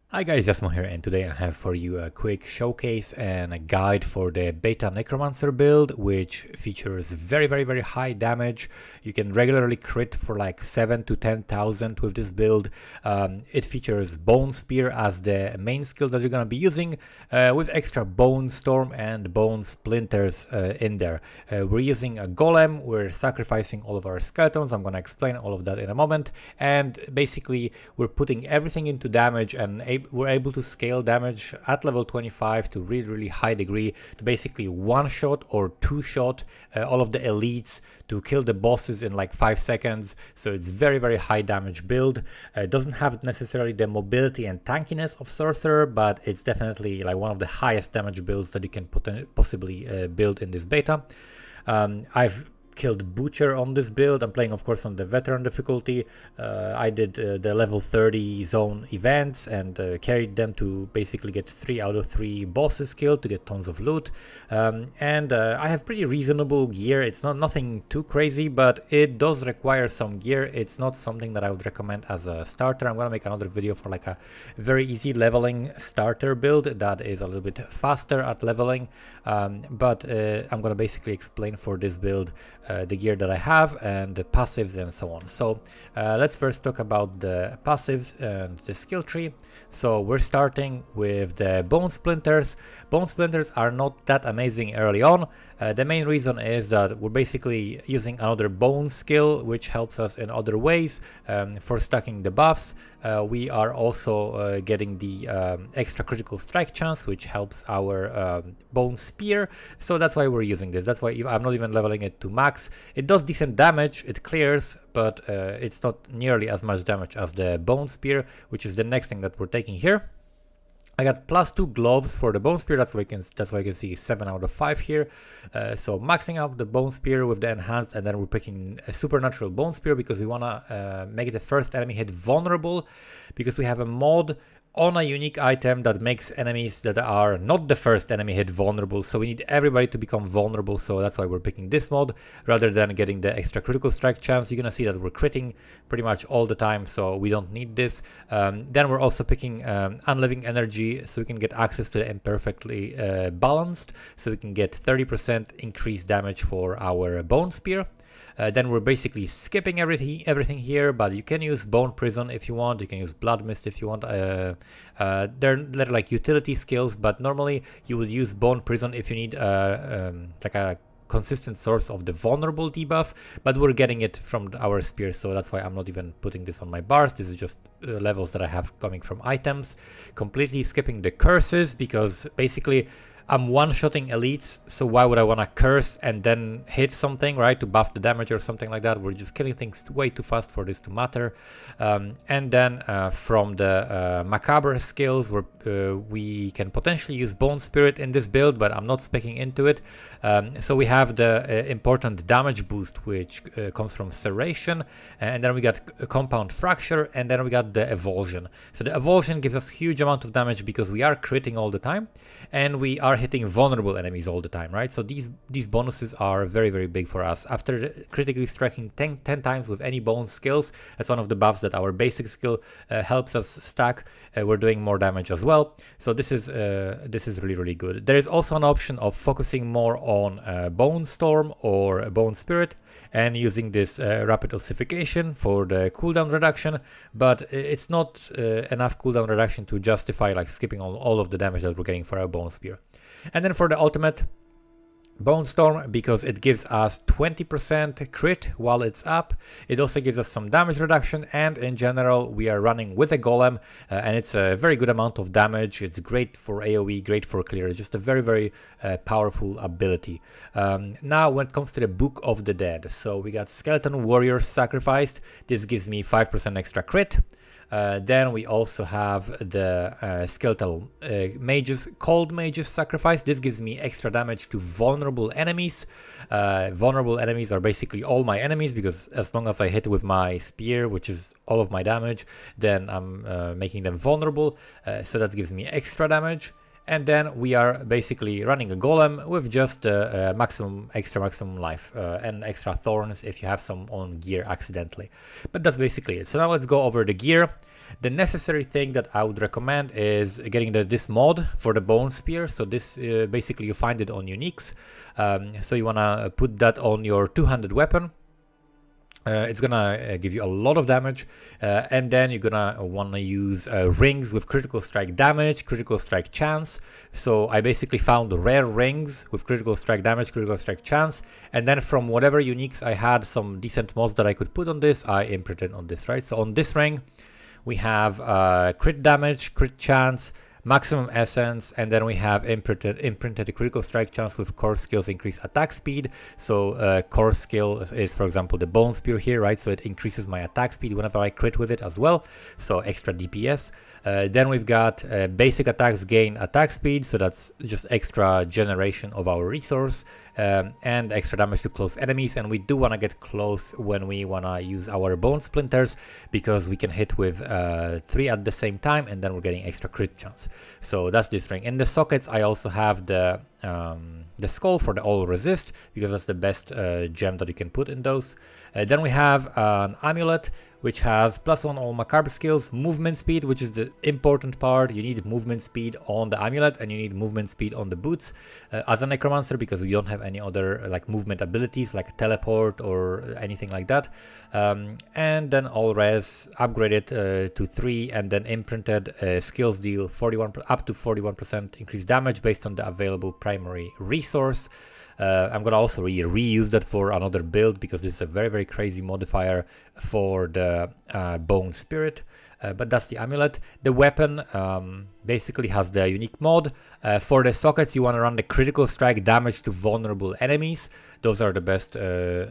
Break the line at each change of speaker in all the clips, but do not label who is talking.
Hi guys, Jasmo here, and today I have for you a quick showcase and a guide for the Beta Necromancer build, which features very high damage. You can regularly crit for like 7 to 10,000 with this build. It features Bone Spear as the main skill that you're gonna be using, with extra Bone Storm and Bone Splinters in there. We're using a golem, we're sacrificing all of our skeletons. I'm gonna explain all of that in a moment, and basically we're putting everything into damage, and we're able to scale damage at level 25 to really high degree to basically one-shot or two-shot all of the elites to kill the bosses in like 5 seconds. So it's very high damage build. It doesn't have necessarily the mobility and tankiness of Sorcerer, but it's definitely like one of the highest damage builds that you can possibly build in this beta. I've killed Butcher on this build. I'm playing of course on the veteran difficulty. I did the level 30 zone events and carried them to basically get 3 out of 3 bosses killed to get tons of loot. I have pretty reasonable gear. It's not nothing too crazy, but it does require some gear. It's not something that I would recommend as a starter. I'm gonna make another video for like a very easy leveling starter build that is a little bit faster at leveling, but I'm gonna basically explain for this build the gear that I have and the passives and so on. So let's first talk about the passives and the skill tree. So we're starting with the Bone Splinters. Bone Splinters are not that amazing early on. The main reason is that we're basically using another bone skill which helps us in other ways for stacking the buffs. We are also getting the extra critical strike chance, which helps our Bone Spear. So that's why we're using this. That's why I'm not even leveling it to max. It does decent damage, it clears, but it's not nearly as much damage as the Bone Spear, which is the next thing that we're taking here. I got +2 gloves for the Bone Spear. That's why you can see 7 out of 5 here. So maxing out the Bone Spear with the enhanced, and then we're picking a supernatural Bone Spear because we wanna make the first enemy hit vulnerable, because we have a mod on a unique item that makes enemies that are not the first enemy hit vulnerable. So we need everybody to become vulnerable. So that's why we're picking this mod rather than getting the extra critical strike chance. You're gonna see that we're critting pretty much all the time, so we don't need this. Then we're also picking unliving energy, so we can get access to the imperfectly balanced, so we can get 30% increased damage for our Bone Spear. Then we're basically skipping everything here, but you can use Bone Prison if you want. You can use Blood Mist if you want. They're like utility skills, but normally you would use Bone Prison if you need like a consistent source of the vulnerable debuff, but we're getting it from our spear, so that's why I'm not even putting this on my bars. This is just levels that I have coming from items. Completely skipping the curses, because basically I'm one-shotting elites, so why would I want to curse and then hit something, right, to buff the damage or something like that? We're just killing things way too fast for this to matter. And then from the Macabre skills, we can potentially use Bone Spirit in this build, but I'm not speccing into it. So we have the important damage boost, which comes from Serration, and then we got a Compound Fracture, and then we got the Evulsion. So the Evulsion gives us huge amount of damage because we are critting all the time, and we are hitting vulnerable enemies all the time, right? So these bonuses are very big for us. After critically striking 10 times with any bone skills, that's one of the buffs that our basic skill helps us stack. We're doing more damage as well. So this is really good. There is also an option of focusing more on Bone Storm or Bone Spirit and using this rapid ossification for the cooldown reduction, but it's not enough cooldown reduction to justify like skipping all of the damage that we're getting for our Bone Spear. And then for the ultimate, Bone Storm, because it gives us 20% crit while it's up. It also gives us some damage reduction, and in general we are running with a golem, and it's a very good amount of damage. It's great for AoE, great for clear. It's just a very powerful ability. Now when it comes to the Book of the Dead, so we got Skeleton Warriors sacrificed. This gives me 5% extra crit. Then we also have the skeletal mages, cold mages sacrifice. This gives me extra damage to vulnerable enemies. Vulnerable enemies are basically all my enemies, because as long as I hit with my spear, which is all of my damage, then I'm making them vulnerable. So that gives me extra damage. And then we are basically running a golem with just maximum life and extra thorns if you have some on gear accidentally. But that's basically it. So now let's go over the gear. The necessary thing that I would recommend is getting this mod for the Bone Spear. So this basically you find it on uniques. So you wanna put that on your two-handed weapon. It's gonna give you a lot of damage, and then you're gonna wanna use rings with critical strike damage, critical strike chance. So I basically found rare rings with critical strike damage, critical strike chance, and then from whatever uniques I had some decent mods that I could put on this, I imprinted on this, right? So on this ring, we have crit damage, crit chance, maximum essence, and then we have imprinted a critical strike chance with core skills increase attack speed. So core skill is, for example, the Bone Spear here, right? So it increases my attack speed whenever I crit with it as well, so extra DPS. Then we've got basic attacks gain attack speed, so that's just extra generation of our resource, and extra damage to close enemies. And we do want to get close when we want to use our bone splinters, because we can hit with 3 at the same time, and then we're getting extra crit chance. So that's this ring. In the sockets I also have the skull for the all resist, because that's the best gem that you can put in those. Then we have an amulet which has +1 all macabre skills, movement speed, which is the important part. You need movement speed on the amulet, and you need movement speed on the boots as a necromancer, because we don't have any other like movement abilities like teleport or anything like that. And then all res upgraded to 3, and then imprinted skills deal up to 41% increased damage based on the available primary resource. I'm gonna also reuse that for another build, because this is a very crazy modifier for the bone spirit. But that's the amulet. The weapon basically has the unique mod. For the sockets, you want to run the critical strike damage to vulnerable enemies. Those are the best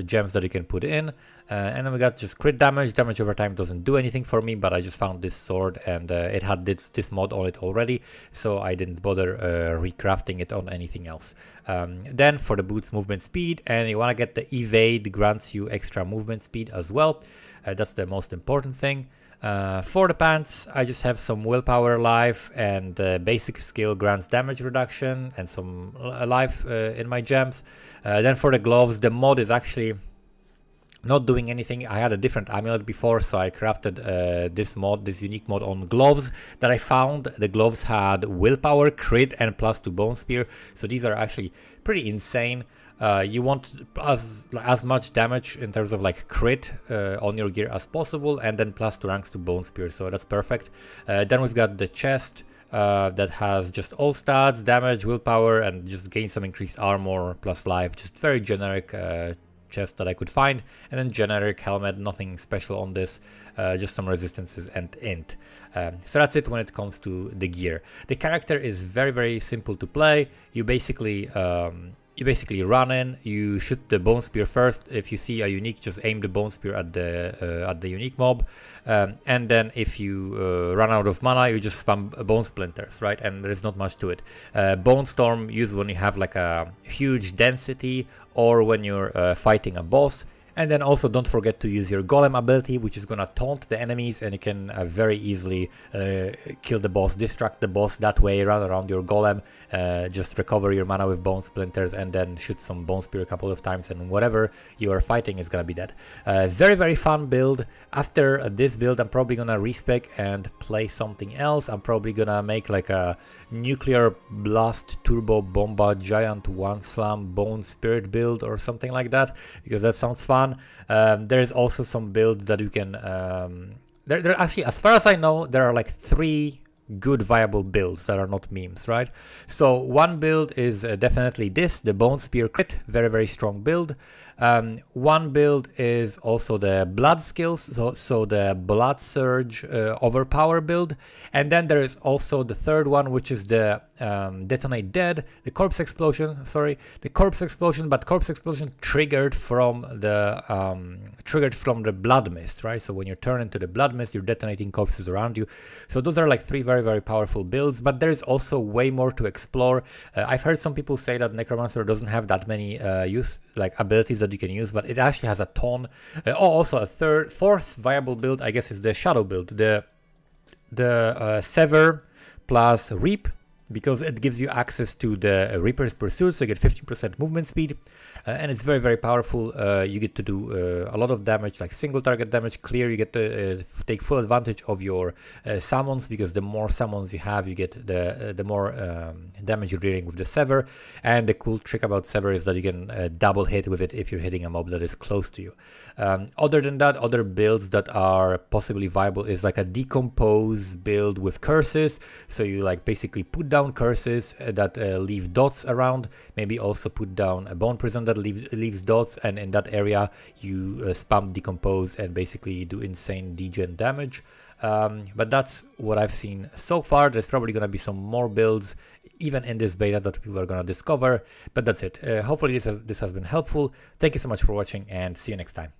gems that you can put in. And then we got just crit damage. Damage over time doesn't do anything for me, but I just found this sword, and it had this mod on it already, so I didn't bother recrafting it on anything else. Then for the boots, movement speed, and you want to get the evade, grants you extra movement speed as well. That's the most important thing. For the pants, I just have some willpower life, and basic skill grants damage reduction and some life in my gems. Then for the gloves, the mod is actually not doing anything. I had a different amulet before, so I crafted this unique mod on gloves that I found. The gloves had willpower, crit, and +2 bone spear, so these are actually pretty insane. You want as much damage in terms of like crit on your gear as possible, and then +2 ranks to bone spear, so that's perfect. Then we've got the chest that has just all stats, damage, willpower, and just gain some increased armor plus life. Just very generic chest that I could find. And then generic helmet, nothing special on this, just some resistances and int. So that's it when it comes to the gear. The character is very simple to play. You basically run in, you shoot the bone spear first. If you see a unique, just aim the bone spear at the unique mob, and then if you run out of mana, you just spam bone splinters, right? And there's not much to it. Bone storm used when you have like a huge density, or when you're fighting a boss. And then also don't forget to use your golem ability, which is gonna taunt the enemies, and you can very easily kill the boss, distract the boss that way, run around your golem, just recover your mana with bone splinters, and then shoot some bone spear a couple of times, and whatever you are fighting is gonna be dead. Very fun build. After this build, I'm probably gonna respec and play something else. I'm probably gonna make like a nuclear blast turbo bomba giant one slam bone spirit build or something like that, because that sounds fun. There is also some builds that you can there actually, as far as I know, there are like 3 good viable builds that are not memes, right? So one build is definitely this, the bone spear crit, very strong build. One build is also the blood skills, so the blood surge overpower build. And then there is also the third one, which is the detonate dead, the corpse explosion, but corpse explosion triggered from the blood mist, right? So when you turn into the blood mist, you're detonating corpses around you. So those are like 3 very powerful builds, but there is also way more to explore. I've heard some people say that Necromancer doesn't have that many abilities that you can use, but it actually has a ton. Also a fourth viable build, I guess, is the shadow build, the sever plus reap because it gives you access to the Reaper's Pursuit, so you get 15% movement speed, and it's very, very powerful. You get to do a lot of damage, like single target damage, clear. You get to take full advantage of your summons, because the more summons you have, you get the more damage you're dealing with the Sever. And the cool trick about Sever is that you can double hit with it if you're hitting a mob that is close to you. Other than that, other builds that are possibly viable is like a Decompose build with curses. So you like basically put down curses that leave dots around, maybe also put down a Bone Prison that leaves dots, and in that area you spam Decompose and basically do insane degen damage. But that's what I've seen so far. There's probably gonna be some more builds even in this beta that people are gonna discover, but that's it. Hopefully this has been helpful. Thank you so much for watching, and see you next time.